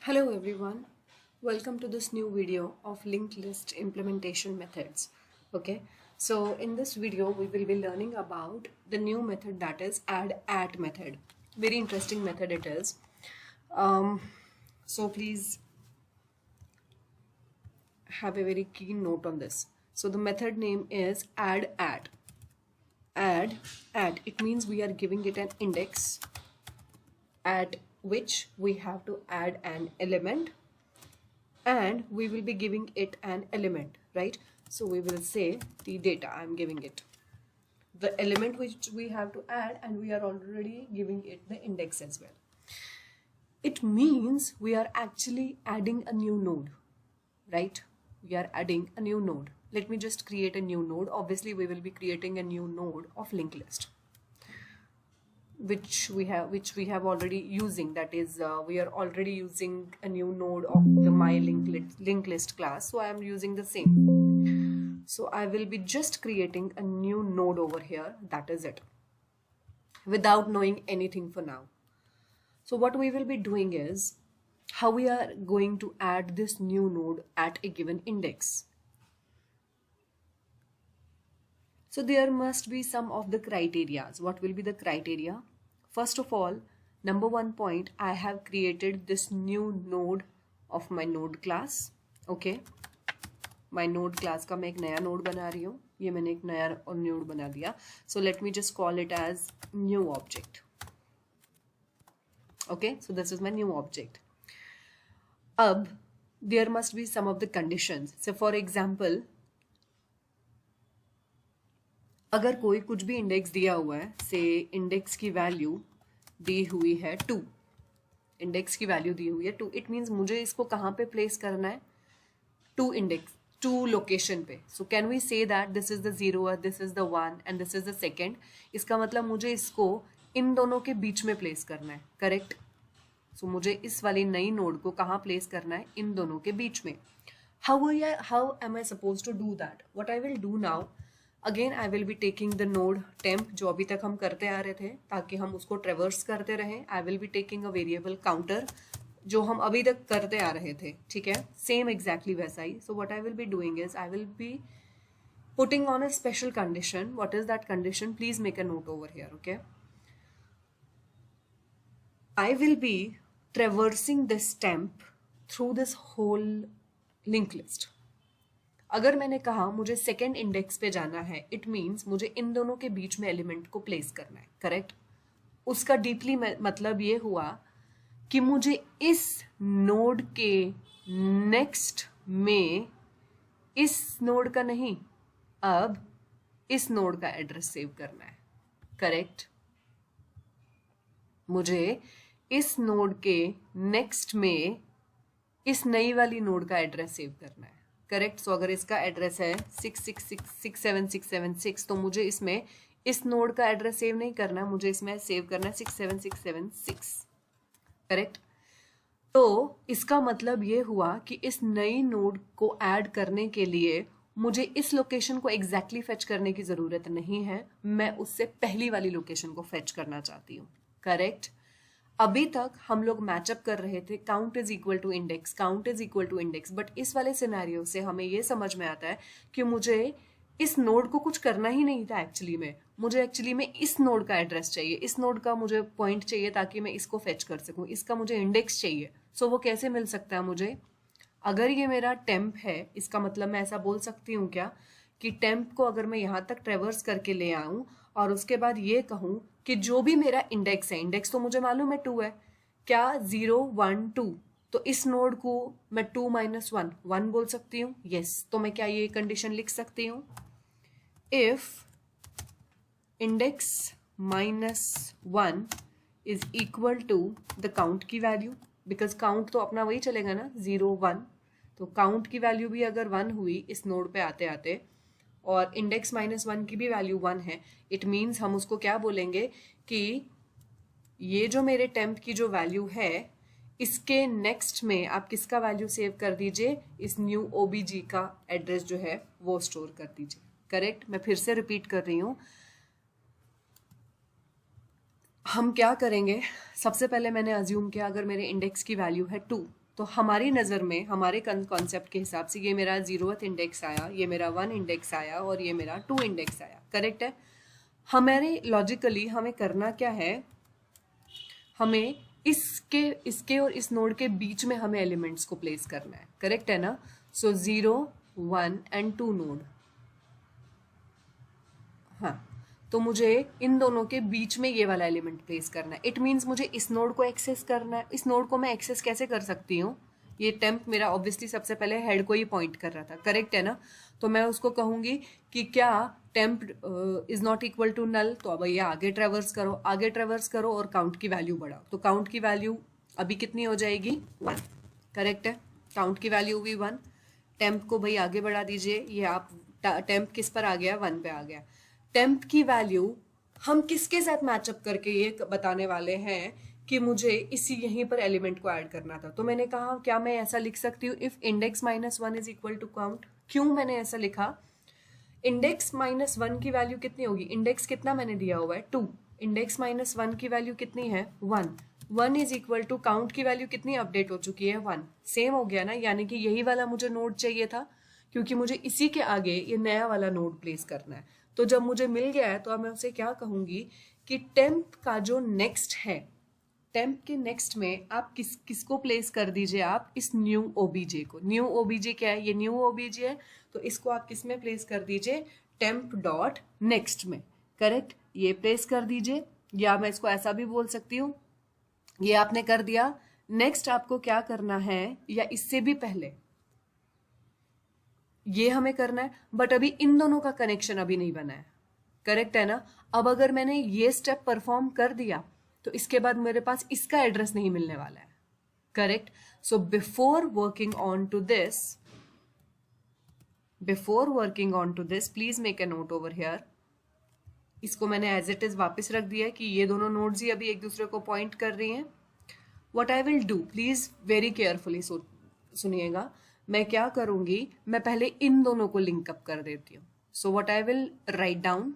Hello everyone, welcome to this new video of linked list implementation methods. Okay, so in this video we will be learning about the new method, that is add at method. Very interesting method it is. So please have a very keen note on this. So the method name is add at. Add at, it means we are giving it an index at which we have to add an element, and we will be giving it an element, right? So we will say the data, I'm giving it the element which we have to add, and we are already giving it the index as well. It means we are actually adding a new node, right? We are adding a new node. Let me just create a new node. Obviously we will be creating a new node of linked list, which we have already using, that is we are already using a new node of the my linked list class, so I am using the same. So I will be just creating a new node over here, that is it, without knowing anything for now. So what we will be doing is how we are going to add this new node at a given index. So there must be some of the criterias. What will be the criteria? First of all, number one point, I have created this new node of my node class. Okay, my node class का मैं एक नया node बना रही हूँ. ये मैंने एक नया node बना दिया. So let me just call it as new object. Okay, so this is my new object. अब there must be some of the conditions. So for example, अगर कोई कुछ भी इंडेक्स दिया हुआ है, से इंडेक्स की वैल्यू दी हुई है 2, इंडेक्स की वैल्यू दी हुई है 2, इट मीन्स मुझे इसको कहाँ पे प्लेस करना है? 2 लोकेशन पे. So can we say that this is the 0, this is the 1 and this is the second. इसका मतलब मुझे इसको इन दोनों के बीच में प्लेस करना है, करेक्ट? सो मुझे इस वाली नई नोड को कहाँ प्लेस करना है? इन दोनों के बीच में. How am I suppose to do that? What I will do now, again I will be taking the node temp जो अभी तक हम करते आ रहे थे, ताकि हम उसको ट्रेवर्स करते रहें. आई will be taking a variable counter जो हम अभी तक करते आ रहे थे, ठीक है, सेम एग्जैक्टली वैसा ही. So what I will be doing is I will be putting on a special condition. What is that condition? Please make a note over here. Okay, I will be traversing this temp through this whole link list. अगर मैंने कहा मुझे second index पे जाना है, it means मुझे इन दोनों के बीच में एलिमेंट को प्लेस करना है, करेक्ट? उसका डीपली मतलब ये हुआ कि मुझे इस नोड के नेक्स्ट में, इस नोड का नहीं, अब इस नोड का एड्रेस सेव करना है, करेक्ट? मुझे इस नोड के नेक्स्ट में इस नई वाली नोड का एड्रेस सेव करना है, करेक्ट? सो अगर इसका एड्रेस है 6666766, तो मुझे इसमें इस नोड का एड्रेस सेव नहीं करना, मुझे इसमें सेव करना है 67676, करेक्ट? तो इसका मतलब ये हुआ कि इस नई नोड को ऐड करने के लिए मुझे इस लोकेशन को एग्जैक्टली फेच करने की जरूरत नहीं है, मैं उससे पहली वाली लोकेशन को फेच करना चाहती हूँ, करेक्ट? अभी तक हम लोग मैचअप कर रहे थे count is equal to index, count is equal to index, but इस वाले सिनेरियो से हमें ये समझ में आता है कि मुझे इस नोड को कुछ करना ही नहीं था. मुझे एक्चुअली में इस नोड का एड्रेस चाहिए, इस नोड का मुझे पॉइंट चाहिए ताकि मैं इसको फेच कर सकूं, इसका मुझे इंडेक्स चाहिए. सो वो कैसे मिल सकता है मुझे? अगर ये मेरा टेम्प है, इसका मतलब मैं ऐसा बोल सकती हूँ क्या कि टेम्प को अगर मैं यहाँ तक ट्रेवर्स करके ले आऊँ और उसके बाद ये कहूँ कि जो भी मेरा इंडेक्स है, इंडेक्स तो मुझे मालूम है 2 है, क्या 0 1 2, तो इस नोड को मैं 2 - 1 1 बोल सकती हूँ. यस, तो मैं क्या ये कंडीशन लिख सकती हूँ? If index -1 is equal to the count की वैल्यू, बिकॉज काउंट तो अपना वही चलेगा ना, 0 1, तो काउंट की वैल्यू भी अगर 1 हुई इस नोड पे आते आते, और इंडेक्स -1 की भी वैल्यू 1 है, इट मीन्स हम उसको क्या बोलेंगे कि ये जो मेरे टेम्प की जो वैल्यू है, इसके नेक्स्ट में आप किसका वैल्यू सेव कर दीजिए? इस न्यू ओबीजी का एड्रेस जो है वो स्टोर कर दीजिए, करेक्ट? मैं फिर से रिपीट कर रही हूँ. हम क्या करेंगे, सबसे पहले मैंने अज्यूम किया अगर मेरे इंडेक्स की वैल्यू है 2, तो हमारी नज़र में, हमारे कॉन्सेप्ट के हिसाब से ये मेरा 0th इंडेक्स आया, ये मेरा 1 इंडेक्स आया और ये मेरा 2 इंडेक्स आया, करेक्ट है। हमारे लॉजिकली हमें करना क्या है, हमें इसके और इस नोड के बीच में हमें एलिमेंट्स को प्लेस करना है, करेक्ट है ना। सो 0, 1 एंड 2 नोड, हाँ, तो मुझे इन दोनों के बीच में ये वाला एलिमेंट प्लेस करना है। इट मीन्स मुझे इस नोड को एक्सेस करना है। इस नोड को मैं एक्सेस कैसे कर सकती हूँ, ये टेम्प मेरा ऑब्वियसली सबसे पहले हेड को ही पॉइंट कर रहा था, करेक्ट है ना। तो मैं उसको कहूंगी कि क्या temp is not equal to null, तो अब ये आगे ट्रेवर्स करो, आगे ट्रेवर्स करो और काउंट की वैल्यू बढ़ाओ। तो काउंट की वैल्यू अभी कितनी हो जाएगी, 1, करेक्ट है। काउंट की वैल्यू भी 1, टेम्प को भाई आगे बढ़ा दीजिए, ये आप टेम्प किस पर आ गया, 1 पे आ गया। टेम्प की वैल्यू हम किसके साथ मैचअप करके ये बताने वाले हैं कि मुझे इसी यहीं पर एलिमेंट को ऐड करना था। तो मैंने कहा क्या मैं ऐसा लिख सकती हूँ, if index -1 is equal to count. क्यों मैंने ऐसा लिखा, इंडेक्स -1 की वैल्यू कितनी होगी, इंडेक्स कितना मैंने दिया हुआ है 2, इंडेक्स -1 की वैल्यू कितनी है 1, 1 इज इक्वल टू काउंट की वैल्यू कितनी अपडेट हो चुकी है 1, सेम हो गया ना। यानी कि यही वाला मुझे नोड चाहिए था, क्योंकि मुझे इसी के आगे ये नया वाला नोड प्लेस करना है। तो जब मुझे मिल गया है तो अब मैं उसे क्या कहूंगी कि टेम्प का जो नेक्स्ट है, टेम्प के नेक्स्ट में आप किसको प्लेस कर दीजिए, आप इस न्यू ओबीजे को। न्यू ओबीजे क्या है, ये न्यू ओबीजे है, तो इसको आप किस में प्लेस कर दीजिए, टेम्प डॉट नेक्स्ट में, करेक्ट। ये प्लेस कर दीजिए, या मैं इसको ऐसा भी बोल सकती हूँ, ये आपने कर दिया। नेक्स्ट आपको क्या करना है, या इससे भी पहले ये हमें करना है, बट अभी इन दोनों का कनेक्शन अभी नहीं बना है, करेक्ट है ना। अब अगर मैंने ये स्टेप परफॉर्म कर दिया तो इसके बाद मेरे पास इसका एड्रेस नहीं मिलने वाला है, correct. So before working on to this please make a note over here. इसको मैंने एज इट इज वापस रख दिया है कि ये दोनों नोड्स ही अभी एक दूसरे को पॉइंट कर रही हैं। What I will do, please very carefully सुनिएगा, मैं क्या करूंगी, मैं पहले इन दोनों को लिंक अप कर देती हूँ। सो what I will write down,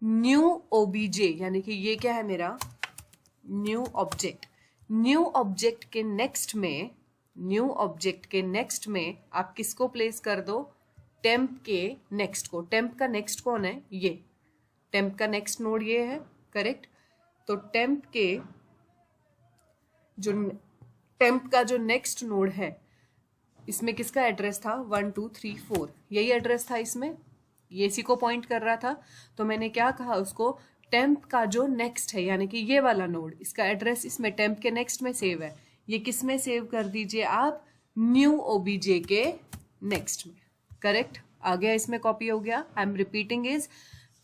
new OBJ, यानी कि ये क्या है मेरा न्यू ऑब्जेक्ट। न्यू ऑब्जेक्ट के नेक्स्ट में आप किसको प्लेस कर दो, टेम्प के नेक्स्ट को। टेम्प का नेक्स्ट कौन है, ये टेम्प का नेक्स्ट नोड ये है, करेक्ट। तो टेम्प का जो नेक्स्ट नोड है, इसमें किसका एड्रेस था 1 2 3 4, यही एड्रेस था इसमें, ये इसी को पॉइंट कर रहा था। तो मैंने क्या कहा उसको, टेम्प का जो नेक्स्ट है, यानी कि ये वाला नोड, इसका एड्रेस इसमें टेम्प के नेक्स्ट में सेव है, ये किस में सेव कर दीजिए आप, न्यू ओबीजे के नेक्स्ट में, करेक्ट। आ गया, इसमें कॉपी हो गया। I am repeating is,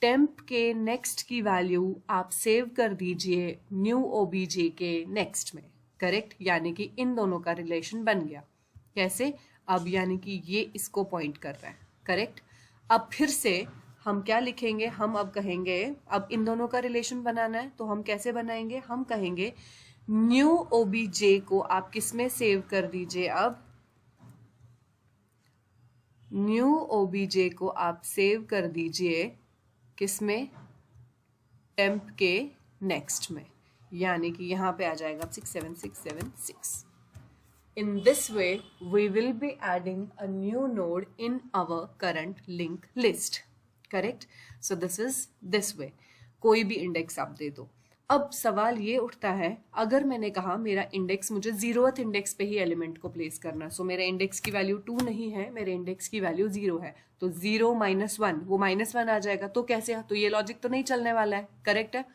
temp के नेक्स्ट की वैल्यू आप सेव कर दीजिए न्यू ओबीजे के नेक्स्ट में, करेक्ट। यानी कि इन दोनों का रिलेशन बन गया। कैसे, अब यानी कि ये इसको पॉइंट कर रहा है, करेक्ट। अब फिर से हम क्या लिखेंगे, हम अब कहेंगे, अब इन दोनों का रिलेशन बनाना है, तो हम कैसे बनाएंगे, हम कहेंगे न्यू ओबीजे को आप किस में सेव कर दीजिए, अब न्यू ओबीजे को आप सेव कर दीजिए किस में, टेम्प के नेक्स्ट में, यानी कि यहां पे आ जाएगा 67676। In this way, we will be adding a new node in our current link list. Correct? So this is this way. कोई भी इंडेक्स आप दे दो। अब सवाल ये उठता है, अगर मैंने कहा मेरा इंडेक्स, मुझे 0th इंडेक्स पे ही एलिमेंट को प्लेस करना, सो मेरे इंडेक्स की वैल्यू 2 नहीं है, मेरे इंडेक्स की वैल्यू 0 है, तो 0 -1, वो -1 आ जाएगा। तो कैसे, तो ये लॉजिक तो नहीं चलने वाला है, करेक्ट है।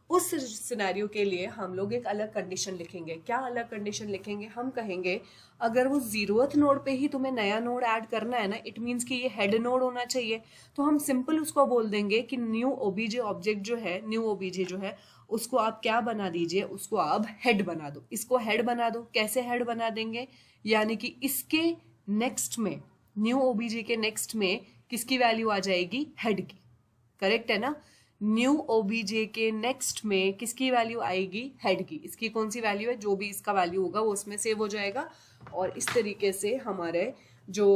उस सिनेरियो के लिए हम लोग एक अलग कंडीशन लिखेंगे। क्या अलग कंडीशन लिखेंगे, हम कहेंगे अगर वो 0th नोड पे ही तुम्हें नया नोड ऐड करना है ना, इट मीन्स कि ये हेड नोड होना चाहिए, तो हम सिंपल उसको बोल देंगे कि न्यू ओबीजे ऑब्जेक्ट जो है, न्यू ओबीजे जो है, उसको आप क्या बना दीजिए, उसको आप हेड बना दो, इसको हेड बना दो। कैसे हेड बना देंगे, यानी कि इसके नेक्स्ट में, न्यू ओबीजे के नेक्स्ट में किसकी वैल्यू आ जाएगी, हेड की, करेक्ट है ना। न्यू ओबीजे के नेक्स्ट में किसकी वैल्यू आएगी, हेड की। इसकी कौन सी वैल्यू है, जो भी इसका वैल्यू होगा वो उसमें सेव हो जाएगा, और इस तरीके से हमारे जो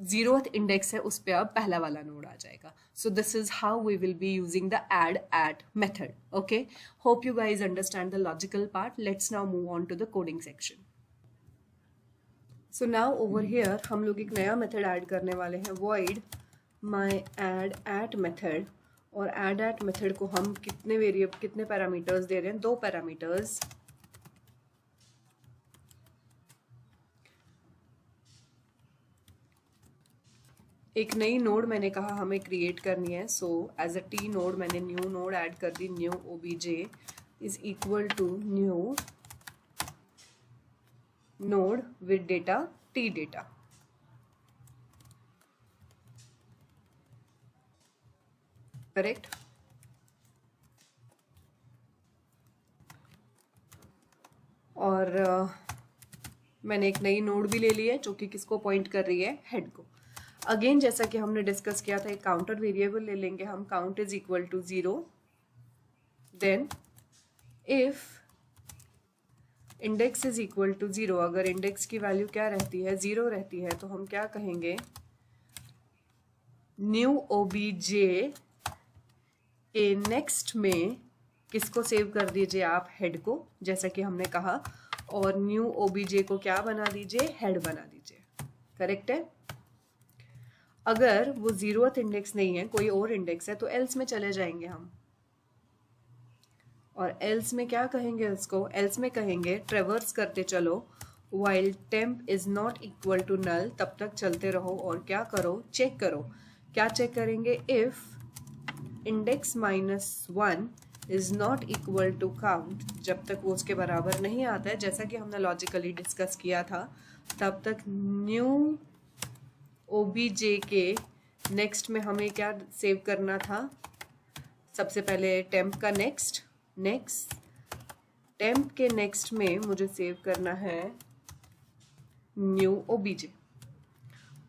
0th इंडेक्स है उस पे अब पहला वाला नोड आ जाएगा। So this is how we will be using the add at method. Okay, hope you guys understand the logical part. Let's now move on to the coding section. So now over here हम लोग एक नया method add करने वाले हैं, void my add at method. और add at method को हम कितने पैरामीटर्स दे रहे हैं? 2 पैरामीटर्स। एक नई नोड मैंने कहा हमें क्रिएट करनी है, so as a t node मैंने न्यू नोड ऐड कर दी, new obj is equal to new node with data t data. Correct. और मैंने एक नई नोड भी ले ली है जो कि किसको पॉइंट कर रही है? हेड को। अगेन जैसा कि हमने डिस्कस किया था, एक काउंटर वेरिएबल ले लेंगे हम, count is equal to 0। Then if index is equal to 0, अगर इंडेक्स की वैल्यू क्या रहती है? 0 रहती है, तो हम क्या कहेंगे? न्यू obj के नेक्स्ट में किसको सेव कर दीजिए आप? हेड को, जैसा कि हमने कहा। और न्यू obj को क्या बना दीजिए? हेड बना दीजिए। करेक्ट है। अगर वो 0th इंडेक्स नहीं है, कोई और इंडेक्स है, तो एल्स में चले जाएंगे हम। और एल्स में क्या कहेंगे उसको? एल्स में कहेंगे ट्रेवर्स करते चलो, while temp is not equal to null, तब तक चलते रहो और क्या करो? चेक करो। क्या चेक करेंगे? If index -1 is not equal to count, जब तक वो उसके बराबर नहीं आता है, जैसा कि हमने लॉजिकली डिस्कस किया था, तब तक न्यू obj के नेक्स्ट में हमें क्या सेव करना था? सबसे पहले टेम्प का नेक्स्ट टेम्प के नेक्स्ट में मुझे सेव करना है न्यू obj।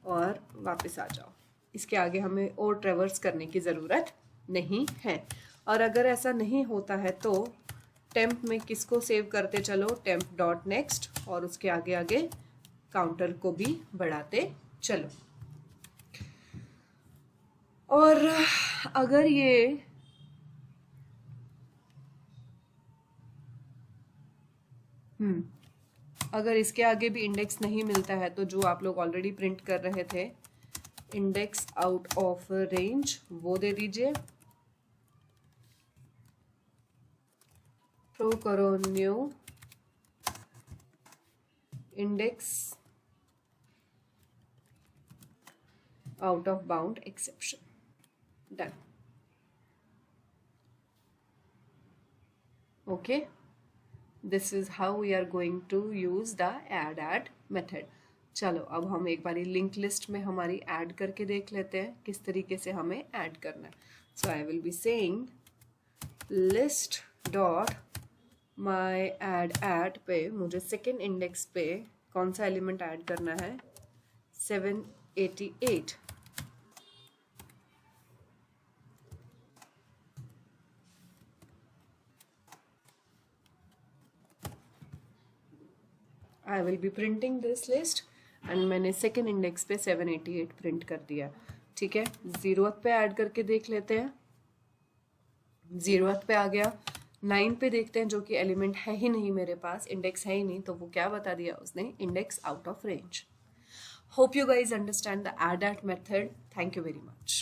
और वापस आ जाओ, इसके आगे हमें और ट्रेवर्स करने की ज़रूरत नहीं है। और अगर ऐसा नहीं होता है तो टेम्प में किसको सेव करते चलो? टेम्प डॉट नेक्स्ट, और उसके आगे आगे काउंटर को भी बढ़ाते चलो। और अगर ये अगर इसके आगे भी इंडेक्स नहीं मिलता है, तो जो आप लोग ऑलरेडी प्रिंट कर रहे थे, इंडेक्स आउट ऑफ रेंज, वो दे दीजिए। थ्रो करो new index out of bound exception. Done. Okay, this is how we are going to use the add at method. चलो अब हम एक बारी लिंक लिस्ट में हमारी ऐड करके देख लेते हैं किस तरीके से हमें ऐड करना है। So I will be saying list dot my add at पे मुझे सेकेंड इंडेक्स पे कौन सा एलिमेंट ऐड करना है? 788। आई will B printing this list and मैंने सेकेंड इंडेक्स पे 788 प्रिंट कर दिया। ठीक है, 0th पे ऐड करके देख लेते हैं। 0th पे आ गया। 9 पे देखते हैं, जो कि एलिमेंट है ही नहीं मेरे पास, इंडेक्स है ही नहीं, तो वो क्या बता दिया उसने? Index out of range. Hope you guys understand the add at method. Thank you very much.